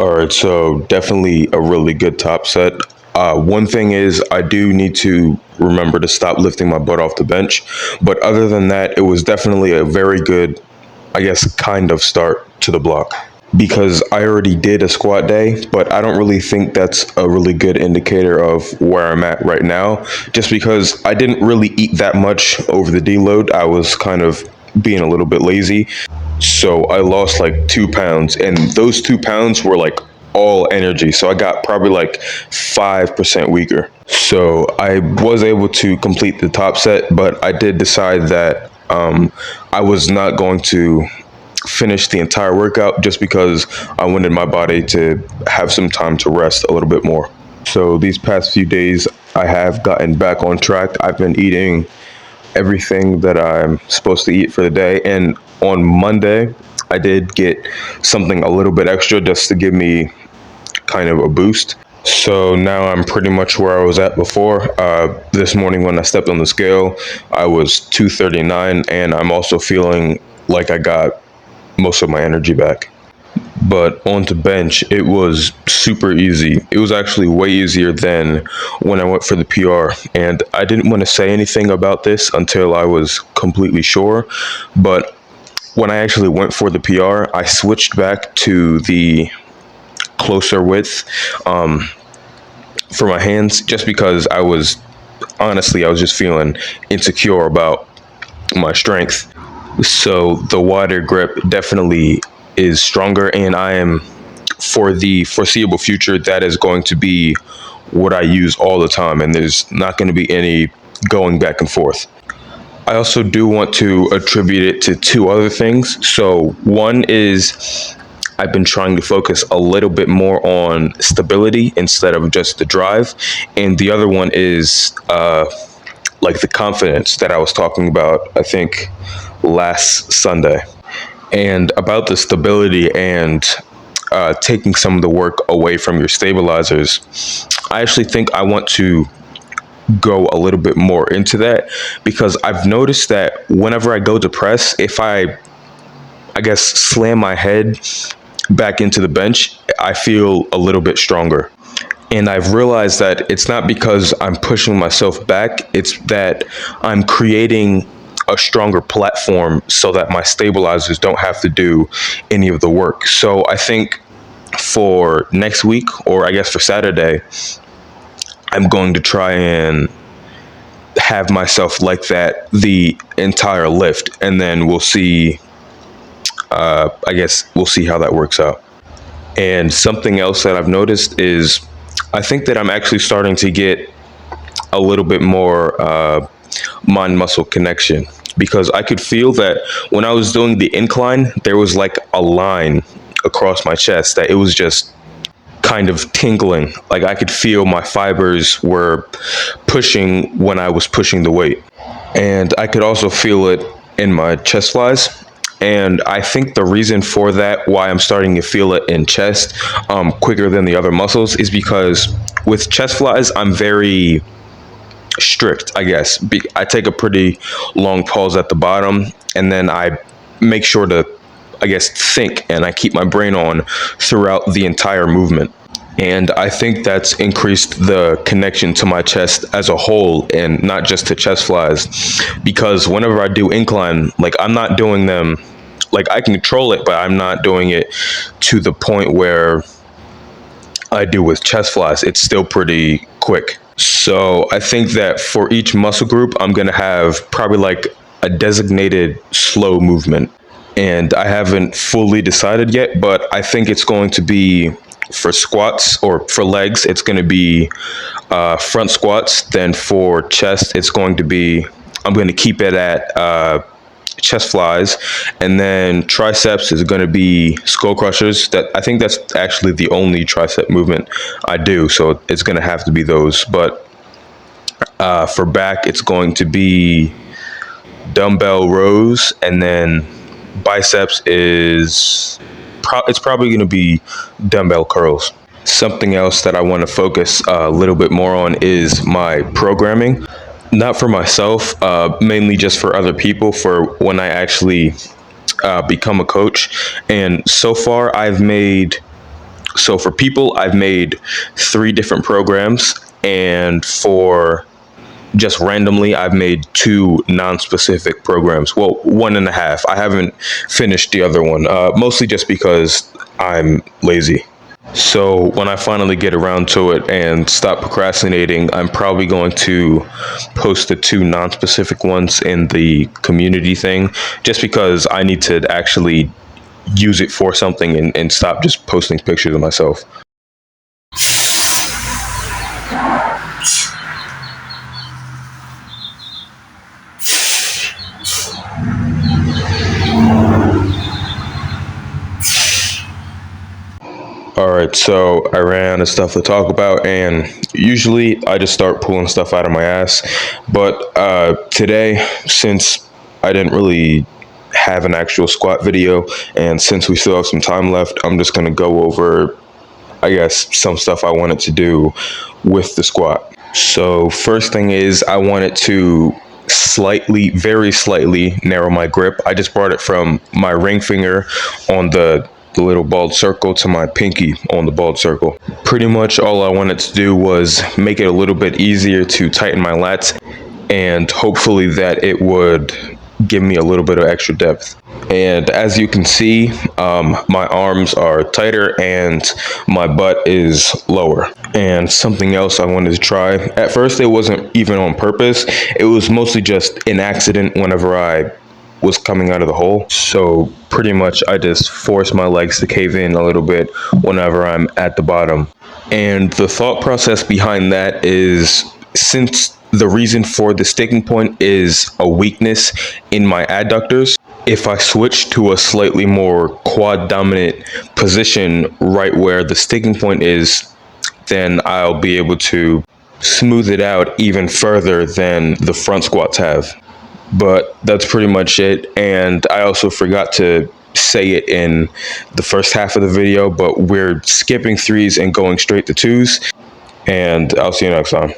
All right, so definitely a really good top set. One thing is, I do need to remember to stop lifting my butt off the bench. But other than that, it was definitely a very good, I guess, kind of start to the block. Because I already did a squat day, but I don't really think that's a really good indicator of where I'm at right now. Just because I didn't really eat that much over the deload, I was kind of being a little bit lazy. So I lost like 2 pounds, and those 2 pounds were like all energy. So I got probably like 5% weaker. So I was able to complete the top set, but I did decide that I was not going to finish the entire workout just because I wanted my body to have some time to rest a little bit more. So these past few days, I have gotten back on track. I've been eating everything that I'm supposed to eat for the day. And on Monday, I did get something a little bit extra just to give me kind of a boost. So now I'm pretty much where I was at before. This morning when I stepped on the scale, I was 239, and I'm also feeling like I got most of my energy back. But on to bench, it was super easy. It was actually way easier than when I went for the PR. And I didn't want to say anything about this until I was completely sure. But when I actually went for the PR, I switched back to the closer width for my hands just because I was just feeling insecure about my strength. So the wider grip definitely is stronger, and I am, for the foreseeable future, that is going to be what I use all the time, and there's not going to be any going back and forth. I also do want to attribute it to two other things. So one is I've been trying to focus a little bit more on stability instead of just the drive, and the other one is like the confidence that I was talking about, I think, last Sunday. And about the stability and taking some of the work away from your stabilizers, I actually think I want to go a little bit more into that because I've noticed that whenever I go to press, if I guess, slam my head back into the bench, I feel a little bit stronger. And I've realized that it's not because I'm pushing myself back, it's that I'm creating a stronger platform so that my stabilizers don't have to do any of the work. So I think for next week, or I guess for Saturday, I'm going to try and have myself like that the entire lift, and then we'll see. I guess we'll see how that works out. And something else that I've noticed is I think that I'm actually starting to get a little bit more mind muscle connection, because I could feel that when I was doing the incline, there was like a line across my chest that it was just kind of tingling. Like I could feel my fibers were pushing when I was pushing the weight. And I could also feel it in my chest flies. And I think the reason for that, why I'm starting to feel it in chest quicker than the other muscles, is because with chest flies, I'm very strict, I guess. I take a pretty long pause at the bottom, and then I make sure to, I guess, think, and I keep my brain on throughout the entire movement. And I think that's increased the connection to my chest as a whole and not just to chest flies. Because whenever I do incline, like I'm not doing them, like I can control it, but I'm not doing it to the point where I do with chest flies. It's still pretty quick. So I think that for each muscle group, I'm going to have probably like a designated slow movement. And I haven't fully decided yet, but I think it's going to be for squats, or for legs, it's going to be front squats. Then for chest, it's going to be, I'm going to keep it at chest flies. And then triceps is going to be skull crushers. That I think that's actually the only tricep movement I do. So it's going to have to be those. But for back, it's going to be dumbbell rows, and then biceps is it's probably going to be dumbbell curls. Something else that I want to focus a little bit more on is my programming. Not for myself, mainly just for other people, for when I actually become a coach. And so far, I've made So for people, I've made 3 different programs, and for just randomly, I've made 2 non-specific programs. Well, 1.5. I haven't finished the other one, mostly just because I'm lazy. So when I finally get around to it and stop procrastinating, I'm probably going to post the 2 non-specific ones in the community thing, just because I need to actually use it for something and stop just posting pictures of myself. All right, so I ran out of stuff to talk about, and usually I just start pulling stuff out of my ass. But today, since I didn't really have an actual squat video, and since we still have some time left, I'm just going to go over, I guess, some stuff I wanted to do with the squat. So first thing is I wanted to very slightly narrow my grip. I just brought it from my ring finger on the little bald circle to my pinky on the bald circle. Pretty much all I wanted to do was make it a little bit easier to tighten my lats, and hopefully that it would give me a little bit of extra depth. And as you can see, my arms are tighter and my butt is lower. And something else I wanted to try, at first it wasn't even on purpose, it was mostly just an accident whenever I was coming out of the hole. So pretty much I just force my legs to cave in a little bit whenever I'm at the bottom. And the thought process behind that is, since the reason for the sticking point is a weakness in my adductors, if I switch to a slightly more quad dominant position right where the sticking point is, then I'll be able to smooth it out even further than the front squats have. But that's pretty much it. And I also forgot to say it in the first half of the video, but we're skipping 3s and going straight to 2s. And I'll see you next time.